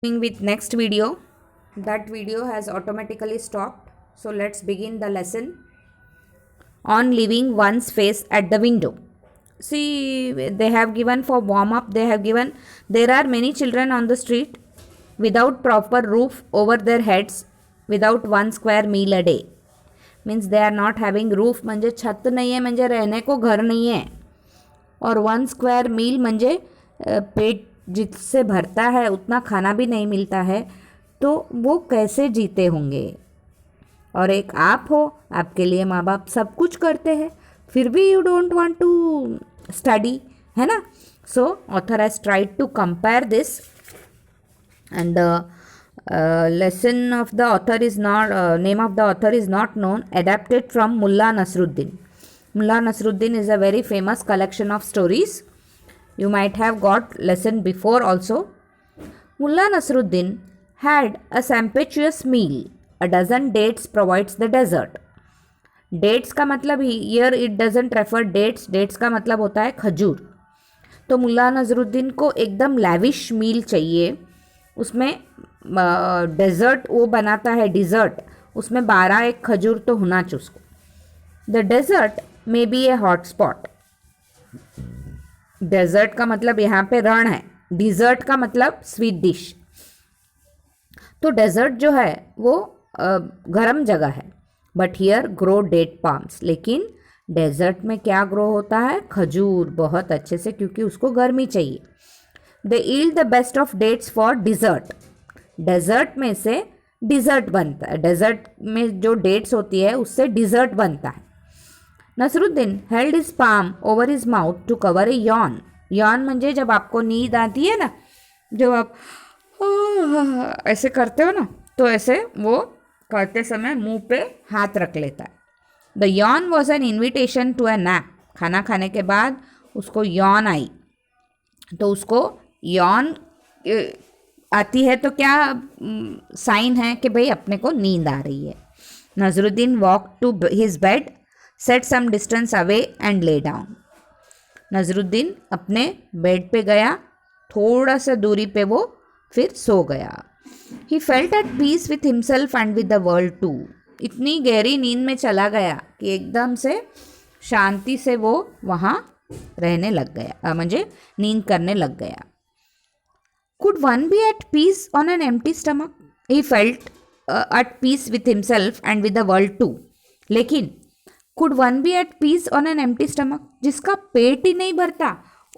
With next video. That video has automatically stopped. So let's begin the lesson on leaving one's face at the window. See, they have given for warm up, they have given there are many children on the street without proper roof over their heads, without 1 square meal a day. Means they are not having roof म्हणजे छत नहीं है, म्हणजे रहने को घर नहीं है. और 1 स्क्वायर मील म्हणजे पेट जिससे भरता है उतना खाना भी नहीं मिलता है, तो वो कैसे जीते होंगे. और एक आप हो, आपके लिए माँ बाप सब कुछ करते हैं, फिर भी you don't want to study, है ना. So author has tried to compare this and lesson of the author is not name of the author is not known, adapted from Mullah Nasruddin. Mullah Nasruddin is a very famous collection of stories. You might have got lesson before also. Mullah Nasruddin had a sumptuous meal. A dozen dates provides the dessert. Dates का मतलब here it doesn't refer dates. Dates का मतलब होता है खजूर. तो मुल्ला नजरुद्दीन को एकदम लैविश मील चाहिए. उसमें डेजर्ट वो बनाता है, डिज़र्ट, उसमें 12 एक खजूर तो होना चाहिए उसको. The desert may be a hot spot. Desert का मतलब यहाँ पे रण है, डिज़र्ट का मतलब स्वीट डिश. तो डेजर्ट जो है वो गर्म जगह है. But here grow date palms. लेकिन डेजर्ट में क्या ग्रो होता है? खजूर, बहुत अच्छे से, क्योंकि उसको गर्मी चाहिए. They yield the best of dates for dessert. Desert में से डिज़र्ट बनता है. डेजर्ट में जो डेट्स होती है उससे डिज़र्ट बनता है. Nasruddin held his palm over his mouth to cover a yawn. Yawn म्हणजे जब आपको नींद आती है ना, जब आप ऐसे करते हो ना, तो ऐसे वो करते समय मुंह पे हाथ रख लेता है. The yawn was an invitation to a nap. खाना खाने के बाद उसको यॉन आई, तो उसको यॉन आती है तो क्या साइन है कि भाई अपने को नींद आ रही है. Nazruddin walk to his bed, set some distance away and lay down. Nazruddin अपने बेड पे गया, थोड़ा सा दूरी पे वो फिर सो गया. He felt at peace with himself and with the world too. इतनी गहरी नींद में चला गया कि एकदम से शांति से वो वहाँ रहने लग गया, म्हणजे नींद करने लग गया. Could one be at peace on an empty stomach? He felt at peace with himself and with the world too. लेकिन could one be at peace on an empty stomach? जिसका पेट ही नहीं भरता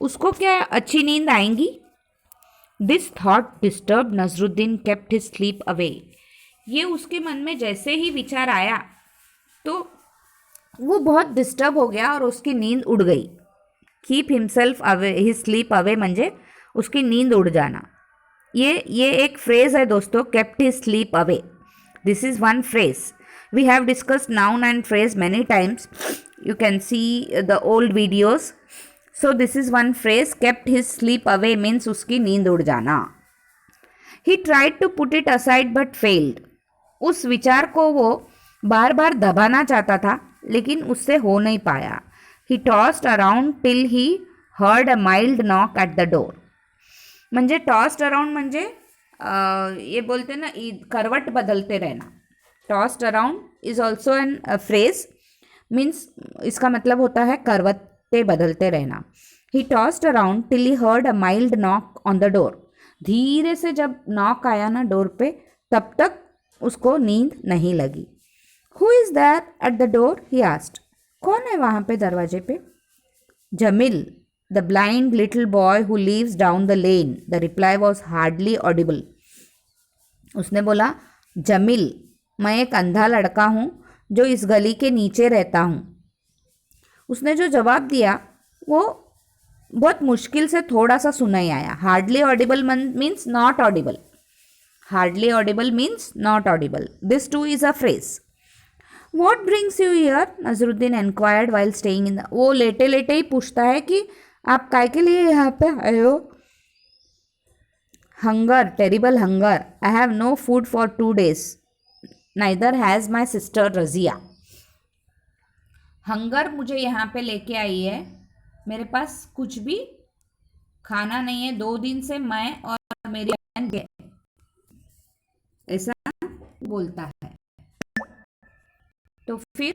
उसको क्या अच्छी नींद आएंगी? This thought disturbed Nazruddin, kept his sleep away. ये उसके मन में जैसे ही विचार आया तो वो बहुत डिस्टर्ब हो गया और उसकी नींद उड़ गई. Keep himself away, his sleep away म्हणजे उसकी नींद उड़ जाना. ये एक फ्रेज है दोस्तों, kept his sleep away. This is one phrase. We have discussed noun and phrase many times. You can see the old videos. So this is one phrase, kept his sleep away means उसकी नींद उड़ जाना. He tried to put it aside but failed. उस विचार को वो बार बार दबाना चाहता था लेकिन उससे हो नहीं पाया. He tossed around till he heard a mild knock at the door. म्हणजे टॉस्ड अराउंड म्हणजे ये बोलते ना करवट बदलते रहना. Tossed around is also an phrase, means इसका मतलब होता है करवटें बदलते रहना. He tossed around till he heard a mild knock on the door. धीरे से जब नॉक आया ना डोर पे, तब तक उसको नींद नहीं लगी. Who is there at the door? He asked. कौन है वहाँ पे दरवाजे पे? Jameel, the blind little boy who lives down the lane. The reply was hardly audible. उसने बोला, जमील, मैं एक अंधा लड़का हूँ जो इस गली के नीचे रहता हूँ. उसने जो जवाब दिया वो बहुत मुश्किल से थोड़ा सा सुनाई आया. Hardly audible means not audible. Hardly audible means not audible. This too is a phrase. What brings you here? Nazruddin enquired while staying in the. वो लेटे लेटे ही पूछता है कि आप काय के लिए यहाँ पे आए हो? Hunger, terrible hunger. I have no food for 2 days. Neither has my sister Razia. Hunger मुझे यहाँ पे लेके आई है, मेरे पास कुछ भी खाना नहीं है 2 दिन से. मैं और मेरी बहन बोलता है। तो फिर